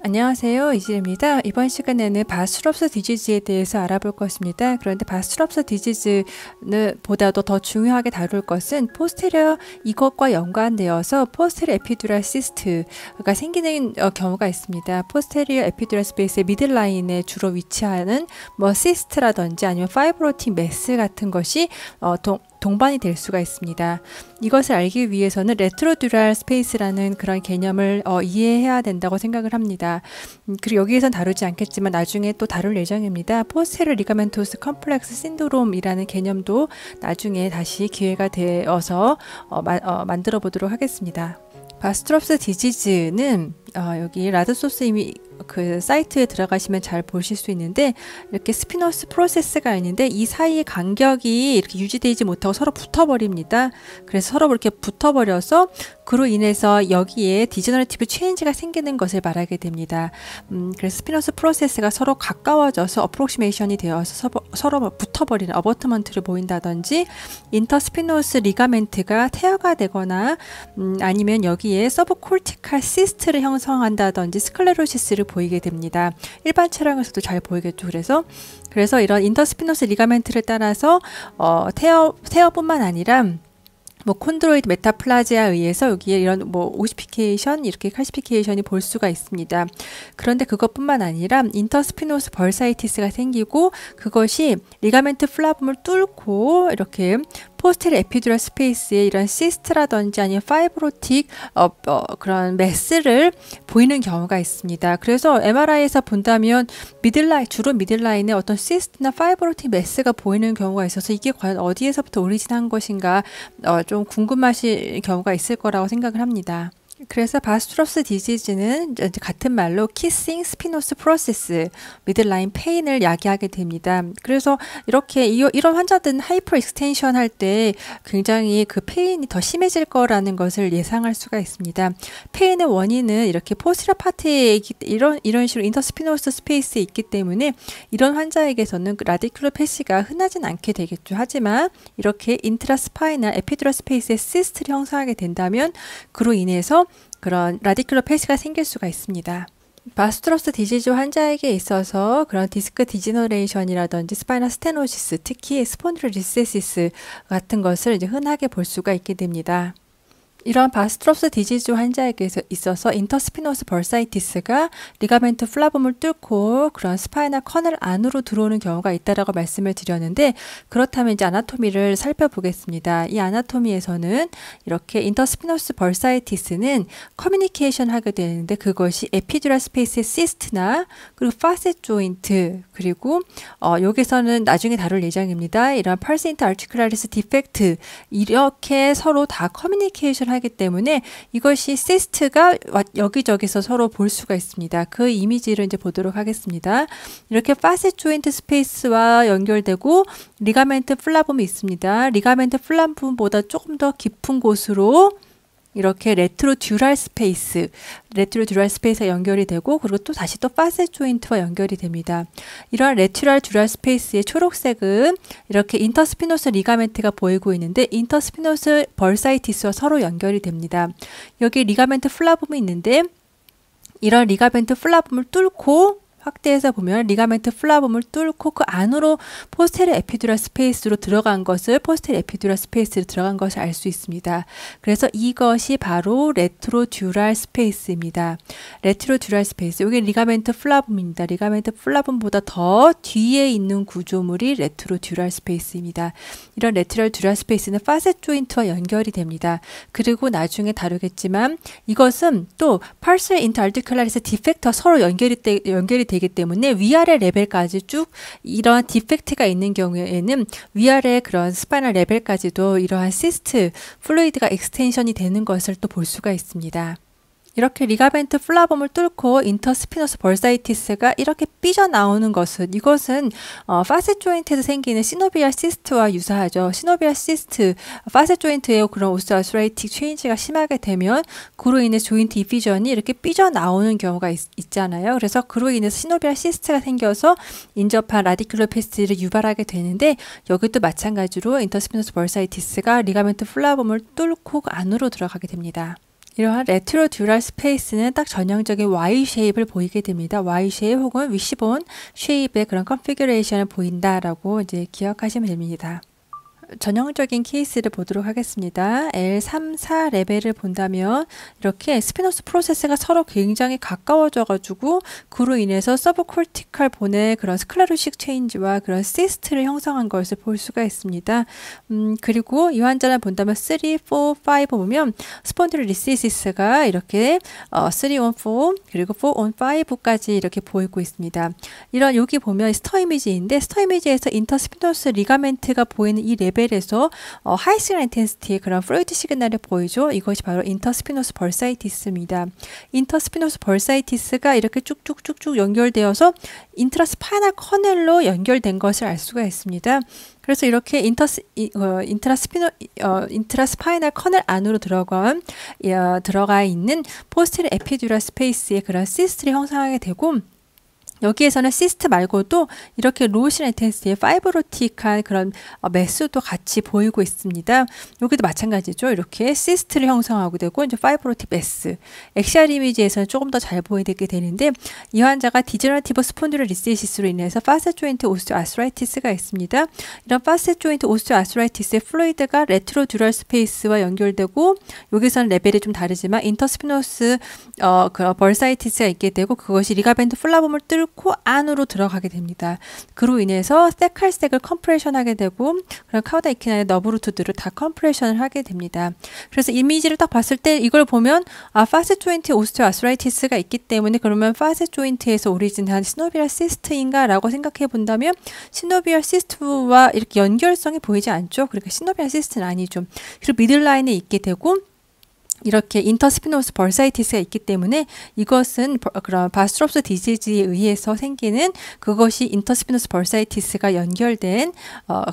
안녕하세요, 이지입니다. 이번 시간에는 바스트롭스 디지즈에 대해서 알아볼 것입니다. 그런데 바스트롭스 디지즈는 보다도 더 중요하게 다룰 것은 포스테리어 이것과 연관되어서 포스테리어 에피두랄 시스트가 생기는 경우가 있습니다. 포스테리어 에피두랄 스페이스의 미들라인에 주로 위치하는 뭐 시스트라든지 아니면 파이브로틱 매스 같은 것이 동반이 될 수가 있습니다. 이것을 알기 위해서는 레트로듀랄 스페이스라는 그런 개념을 이해해야 된다고 생각을 합니다. 그리고 여기에선 다루지 않겠지만 나중에 또 다룰 예정입니다. 포스테리어 리가멘토스 컴플렉스 신드롬이라는 개념도 나중에 다시 기회가 되어서 만들어 보도록 하겠습니다. 바스트롭스 디지즈는 여기 라드소스 이미 그 사이트에 들어가시면 잘 보실 수 있는데 이렇게 스피노스 프로세스가 있는데 이 사이의 간격이 이렇게 유지되지 못하고 서로 붙어버립니다. 그래서 서로 이렇게 붙어버려서 그로 인해서 여기에 디제너레티브 체인지가 생기는 것을 말하게 됩니다. 그래서 스피노스 프로세스가 서로 가까워져서 어프록시메이션이 되어서 서로 붙어버리는 어버트먼트를 보인다든지 인터스피노스 리가멘트가 태어가 되거나 아니면 여기에 서브콜티칼 시스트를 형성한다든지 스클레로시스를 보이게 됩니다. 일반 촬영에서도 잘 보이겠죠. 그래서 이런 인터스피노스 리가멘트를 따라서 태어뿐만 아니라 뭐 콘드로이드 메타플라지아에 의해서 여기에 이런 뭐 오시피케이션 이렇게 칼시피케이션이 볼 수가 있습니다. 그런데 그것뿐만 아니라 인터스피노스 벌사이티스가 생기고 그것이 리가멘트 플라붐을 뚫고 이렇게 포스테리어 에피두랄 스페이스에 이런 시스트라든지 아니면 파이브로틱 그런 매스를 보이는 경우가 있습니다. 그래서 MRI에서 본다면 주로 미들라인에 어떤 시스트나 파이브로틱 매스가 보이는 경우가 있어서 이게 과연 어디에서부터 오리진한 것인가 좀 궁금하실 경우가 있을 거라고 생각을 합니다. 그래서 바스트롭스 디지즈는 같은 말로 키싱 스피노스 프로세스 미들라인 페인을 야기하게 됩니다. 그래서 이렇게 이런 환자들은 하이퍼 익스텐션 할 때 굉장히 그 페인이 더 심해질 거라는 것을 예상할 수가 있습니다. 페인의 원인은 이렇게 포스티리어 파트에 이런 식으로 인터스피노스 스페이스에 있기 때문에 이런 환자에게서는 라디큘러 패시가 흔하진 않게 되겠죠. 하지만 이렇게 인트라스파이나 에피두랄 스페이스에 시스트를 형성하게 된다면 그로 인해서 그런 라디큘러 패시가 생길 수가 있습니다. 바스트롭스 디지즈 환자에게 있어서 그런 디스크 디지너레이션이라든지 스파이널 스테노시스, 특히 스폰딜로리세시스 같은 것을 이제 흔하게 볼 수가 있게 됩니다. 이런 바스트롭스 디지즈 환자에게 있어서 인터스피노스 벌사이티스가 리가멘트 플라붐을 뚫고 그런 스파이널 커널 안으로 들어오는 경우가 있다라고 말씀을 드렸는데 그렇다면 이제 아나토미를 살펴보겠습니다. 이 아나토미에서는 이렇게 인터스피노스 벌사이티스는 커뮤니케이션 하게 되는데 그것이 에피듀랄 스페이스의 시스트나 그리고 파셋 조인트 그리고 여기서는 나중에 다룰 예정입니다. 이런 펄세인트 아티큘라리스 디펙트 이렇게 서로 다 커뮤니케이션 하기 때문에 이것이 시스트가 여기저기서 서로 볼 수가 있습니다. 그 이미지를 이제 보도록 하겠습니다. 이렇게 파셋 조인트 스페이스와 연결되고 리가멘트 플라붐이 있습니다. 리가멘트 플라붐보다 조금 더 깊은 곳으로 이렇게 레트로듀랄 스페이스가 연결이 되고 그리고 또 다시 또 파셋 조인트와 연결이 됩니다. 이러한 레트로듀랄 스페이스의 초록색은 이렇게 인터스피노스 리가멘트가 보이고 있는데 인터스피노스 벌사이티스와 서로 연결이 됩니다. 여기 리가멘트 플라붐이 있는데 이런 리가멘트 플라붐을 뚫고 확대해서 보면 리가멘트 플라붐을 뚫고 그 안으로 포스테리어 에피두랄 스페이스로 들어간 것을 알 수 있습니다. 그래서 이것이 바로 레트로듀랄 스페이스입니다. 레트로듀랄 스페이스. 여기 리가멘트 플라붐입니다. 리가멘트 플라붐보다 더 뒤에 있는 구조물이 레트로듀랄 스페이스입니다. 이런 레트로듀랄 스페이스는 파셋 조인트와 연결이 됩니다. 그리고 나중에 다루겠지만 이것은 또 펄스 인터 아티큘라리스 디펙트와 서로 연결이 되기 때문에 위아래 레벨까지 쭉 이러한 디펙트가 있는 경우에는 위아래 그런 스파이널 레벨까지도 이러한 시스트 플루이드가 익스텐션이 되는 것을 또 볼 수가 있습니다. 이렇게 리가멘트 플라붐을 뚫고 인터스피노스 벌사이티스가 이렇게 삐져나오는 이것은 파셋 조인트에서 생기는 시노비얼 시스트와 유사하죠. 시노비얼 시스트, 파셋 조인트에 그런 오스토아스라이틱 체인지가 심하게 되면 그로 인해 조인트 이피전이 이렇게 삐져나오는 경우가 있잖아요. 그래서 그로 인해서 시노비얼 시스트가 생겨서 인접한 라디큘러 패시를 유발하게 되는데 여기도 마찬가지로 인터스피노스 벌사이티스가 리가멘트 플라붐을 뚫고 안으로 들어가게 됩니다. 이러한 레트로 듀랄 스페이스는 딱 전형적인 Y 쉐입을 보이게 됩니다. Y 쉐입 혹은 위시본 쉐입의 그런 컨피규레이션을 보인다라고 이제 기억하시면 됩니다. 전형적인 케이스를 보도록 하겠습니다. L34 레벨을 본다면 이렇게 스피노스 프로세스가 서로 굉장히 가까워져 가지고 그로 인해서 서브콜티칼 본의 그런 스클레로식 체인지와 그런 시스트를 형성한 것을 볼 수가 있습니다. 그리고 이 환자를 본다면 3, 4, 5 보면 스폰딜리시시스가 이렇게 3 on 4 그리고 4 on 5까지 이렇게 보이고 있습니다. 이런 여기 보면 스터 이미지인데 스터 이미지에서 인터스피노스 리가멘트가 보이는 이 레벨에서 하이 시그널 인텐시티의 그런 플루이드 시그널을 보이죠. 이것이 바로 인터스피노스 벌사이티스입니다. 인터스피노스 벌사이티스가 이렇게 쭉쭉쭉쭉 연결되어서 인트라스파이널 커넬로 연결된 것을 알 수가 있습니다. 그래서 이렇게 인트라스파이널 커넬 안으로 들어가 있는 포스테리어 에피듀랄 스페이스의 그런 시스트를 형성하게 되고 여기에서는 시스트 말고도 이렇게 로우신 인텐시티의 파이브로틱한 그런 매스도 같이 보이고 있습니다. 여기도 마찬가지죠. 이렇게 시스트를 형성하게 되고 이제 파이브로틱 매스. 엑시알 이미지에서는 조금 더 잘 보이게 되는데 이 환자가 디제너티브 스폰딜리시시스로 인해서 파셋 조인트 오스티오아스라이티스가 있습니다. 이런 파셋 조인트 오스티오아스라이티스의 플루이드가 레트로 듀럴 스페이스와 연결되고 여기서는 레벨이 좀 다르지만 인터스피노스 그 벌사이티스가 있게 되고 그것이 리가벤트 플라범을 뚫고 안으로 들어가게 됩니다. 그로 인해서 스테칼스텍을 컴프레션하게 되고 그런 카우다 이키나의 너브루트들을 다 컴프레션을 하게 됩니다. 그래서 이미지를 딱 봤을 때 이걸 보면 파셋 조인트 오스티오아스라이티스가 있기 때문에 그러면 파셋 조인트에서 오리진한 시노비얼 시스트인가 라고 생각해 본다면 시노비얼 시스트와 이렇게 연결성이 보이지 않죠. 그러니까 시노비얼 시스트는 아니죠. 그리고 미들라인에 있게 되고 이렇게 인터스피노스 벌사이티스가 있기 때문에 이것은 그런 바스트롭스 디지즈에 의해서 생기는 그것이 인터스피노스 벌사이티스가 연결된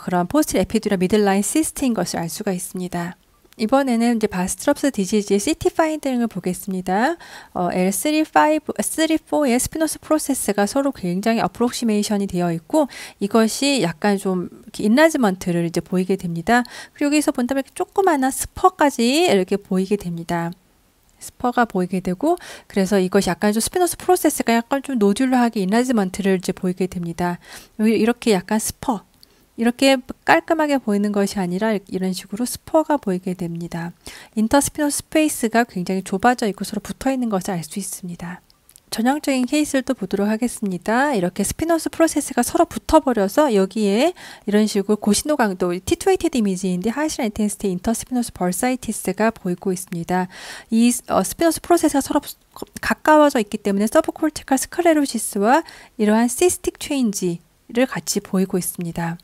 그런 포스트 에피듀랄 미들라인 시스트인 것을 알 수가 있습니다. 이번에는 이제 바스트롭스 디지즈의 CT 파인딩을 보겠습니다. L34의 스피노스 프로세스가 서로 굉장히 어프록시메이션이 되어 있고 이것이 약간 좀 인라지먼트를 이제 보이게 됩니다. 그리고 여기서 본다면 이렇게 조그마한 스퍼까지 이렇게 보이게 됩니다. 스퍼가 보이게 되고 그래서 이것이 약간 좀 스피노스 프로세스가 약간 좀 노듈러하게 인라지먼트를 이제 보이게 됩니다. 이렇게 약간 스퍼 이렇게 깔끔하게 보이는 것이 아니라 이런 식으로 스퍼가 보이게 됩니다. 인터스피노스 스페이스가 굉장히 좁아져 있고 서로 붙어 있는 것을 알 수 있습니다. 전형적인 케이스를 또 보도록 하겠습니다. 이렇게 스피노스 프로세스가 서로 붙어버려서 여기에 이런 식으로 고신호 강도 T280 이미지인데 하이시나 인텐시티 인터스피노스 벌사이티스가 보이고 있습니다. 이 스피노스 프로세스가 서로 가까워져 있기 때문에 서브콜티칼 스클레로시스와 이러한 시스틱 체인지를 같이 보이고 있습니다.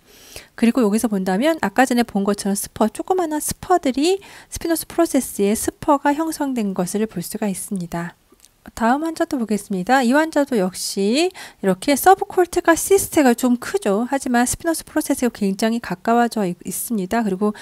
그리고 여기서 본다면 아까 전에 본 것처럼 조그마한 스퍼들이 스피노스 프로세스에 스퍼가 형성된 것을 볼 수가 있습니다. 다음 환자도 보겠습니다. 이 환자도 역시 이렇게 서브콜티칼 시스트가 좀 크죠. 하지만 스피노스 프로세스가 굉장히 가까워져 있습니다. 그리고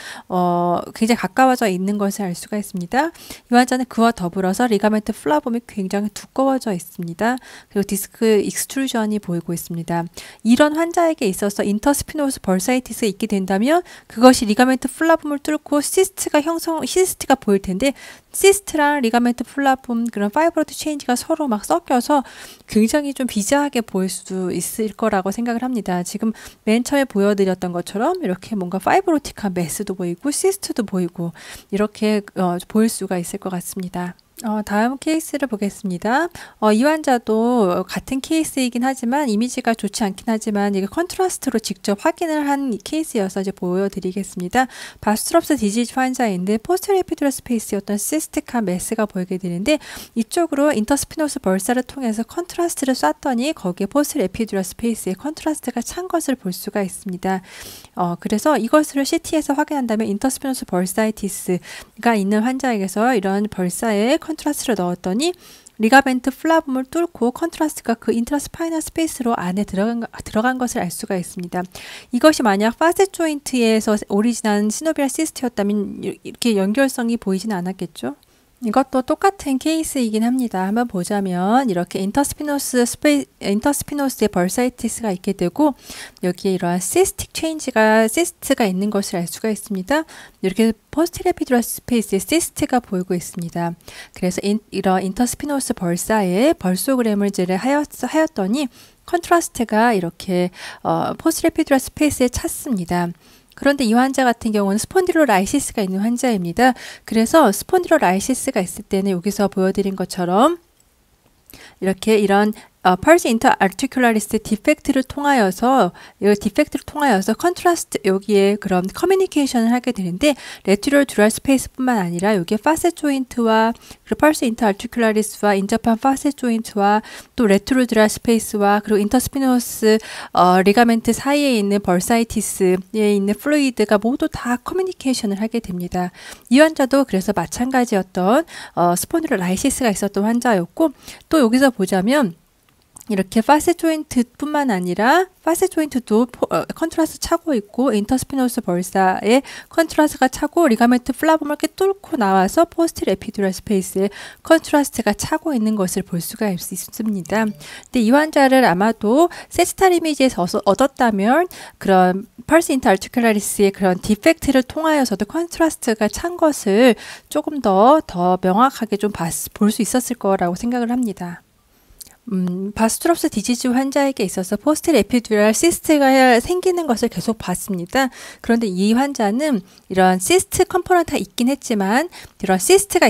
굉장히 가까워져 있는 것을 알 수가 있습니다. 이 환자는 그와 더불어서 리가멘트 플라범이 굉장히 두꺼워져 있습니다. 그리고 디스크 익스트루전이 보이고 있습니다. 이런 환자에게 있어서 인터스피노스 벌사이티스가 있게 된다면 그것이 리가멘트 플라범을 뚫고 시스트가 보일 텐데 시스트랑 리가멘트 플라폼 그런 파이브로틱 체인지가 서로 막 섞여서 굉장히 좀 비장하게 보일 수 있을 거라고 생각을 합니다. 지금 맨 처음에 보여드렸던 것처럼 이렇게 뭔가 파이브로틱한 매스도 보이고 시스트도 보이고 이렇게 보일 수가 있을 것 같습니다. 다음 케이스를 보겠습니다. 이 환자도 같은 케이스이긴 하지만 이미지가 좋지 않긴 하지만 이게 컨트라스트로 직접 확인을 한 케이스여서 이제 보여드리겠습니다. 바스트롭스 디지즈 환자인데 포스테리어 에피듀랄 스페이스였던 시스틱한 매스가 보이게 되는데 이쪽으로 인터스피노스 벌사를 통해서 컨트라스트를 쐈더니 거기에 포스테리어 에피듀랄 스페이스에 컨트라스트가 찬 것을 볼 수가 있습니다. 그래서 이것을 CT에서 확인한다면 인터스피노스 벌사이티스가 있는 환자에게서 이런 벌사에 컨트라스트를 넣었더니 리가멘트 플라범을 뚫고 컨트라스트가 그 인트라스파이널 스페이스로 안에 들어간 것을 알 수가 있습니다. 이것이 만약 파셋 조인트에서 오리지널 시노비얼 시스트였다면 이렇게 연결성이 보이지는 않았겠죠. 이것도 똑같은 케이스이긴 합니다. 한번 보자면 이렇게 인터스피노스의 벌사이티스가 있게 되고 여기에 이러한 시스트가 있는 것을 알 수가 있습니다. 이렇게 포스테리어 에피듀랄 스페이스에 시스트가 보이고 있습니다. 그래서 이런 인터스피노스 벌사에 벌소그램을 하였더니 컨트라스트가 이렇게 포스테리어 에피듀랄 스페이스에 찼습니다. 그런데 이 환자 같은 경우는 스폰딜로라이시스가 있는 환자입니다. 그래서 스폰딜로라이시스가 있을 때는 여기서 보여드린 것처럼 이렇게 이런 펄스 인터 아티큘라리스 디펙트를 통하여서 컨트라스트 여기에 그런 커뮤니케이션을 하게 되는데 레티럴 듀랄 스페이스뿐만 아니라 여기에 파셋 조인트와 그리고 펄스 인터 아티큘라리스와 인접한 파셋 조인트와 또 레티럴 듀랄 스페이스와 그리고 인터스피노스 리가멘트 사이에 있는 벌사이티스에 있는 플루이드가 모두 다 커뮤니케이션을 하게 됩니다. 이 환자도 그래서 마찬가지였던 스폰딜로라이시스가 있었던 환자였고 또 여기서 보자면 이렇게 파셋 조인트뿐만 아니라 파셋 조인트도 컨트라스 차고 있고 인터스피노스 벌사에 컨트라스가 차고 리가멘트 플라범을 이렇게 뚫고 나와서 포스트리어 에피듀랄 스페이스에 컨트라스트가 차고 있는 것을 볼 수가 있습니다. 근데 이 환자를 아마도 세스탈 이미지에서 얻었다면 그런 펄스 인터 아티큘라리스의 그런 디펙트를 통하여서도 컨트라스트가 찬 것을 조금 더 명확하게 좀 볼 수 있었을 거라고 생각을 합니다. 바스트롭스 디지즈 환자에게 있어서 포스텔 에피듀랄 시스트가 생기는 것을 계속 봤습니다. 그런데 이 환자는 이런 시스트 컴포넌트가 있긴 했지만 이런 시스트가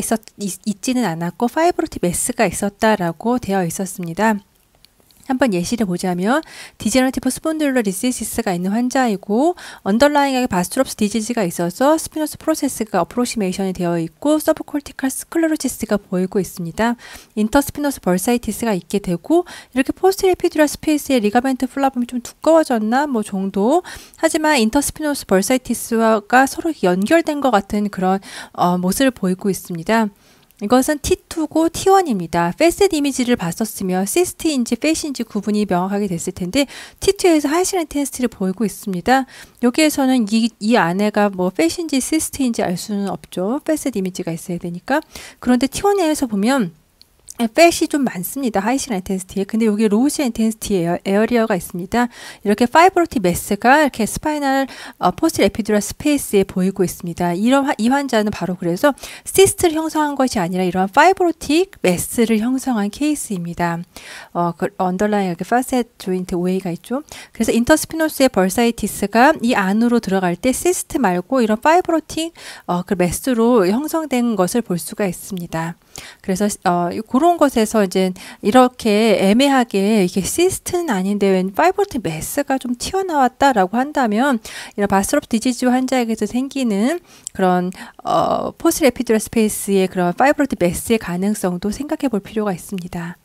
있지는 않았고 파이브로틱 매스가 있었다라고 되어 있었습니다. 한번 예시를 보자면 디제너티브 스폰딜로리시스가 있는 환자이고 언더라잉하게 바스트롭스 디지즈가 있어서 스피너스 프로세스가 어프로시메이션이 되어 있고 서브콜티컬 스클레로시스가 보이고 있습니다. 인터스피너스 벌사이티스가 있게 되고 이렇게 포스테리어 에피듀랄 스페이스의 리가멘트 플라범이 좀 두꺼워졌나 뭐 정도 하지만 인터스피너스 벌사이티스가 서로 연결된 것 같은 그런 모습을 보이고 있습니다. 이것은 T2고 T1입니다. 페셋 이미지를 봤었으면 시스트인지 페이시인지 구분이 명확하게 됐을 텐데 T2에서 하이시렌 텐스티를 보이고 있습니다. 여기에서는 이 안에가 뭐 페이시인지 시스트인지 알 수는 없죠. 페셋 이미지가 있어야 되니까. 그런데 T1에서 보면 팻이 좀 많습니다. 하이시 인텐시티에. 근데 여기 로우시 인텐시티 에어리어가 있습니다. 이렇게 파이브로틱 매스가 이렇게 스파이널 포스트 에피듀랄 스페이스에 보이고 있습니다. 이 환자는 바로 그래서 시스트를 형성한 것이 아니라 이러한 파이브로틱 매스를 형성한 케이스입니다. 언더라인 이렇게 파셋 조인트 오해가 있죠. 그래서 인터스피노스의 벌사이티스가 이 안으로 들어갈 때 시스트 말고 이런 파이브로틱 그 매스로 형성된 것을 볼 수가 있습니다. 그래서 그런 것에서 이제 이렇게 애매하게 이게 시스트는 아닌데 웬 파이브로틱 매스가 좀 튀어나왔다라고 한다면 이런 바스트롭스 디지즈 환자에게서 생기는 그런 포스트 에피듀랄 스페이스의 그런 파이브로틱 매스의 가능성도 생각해 볼 필요가 있습니다.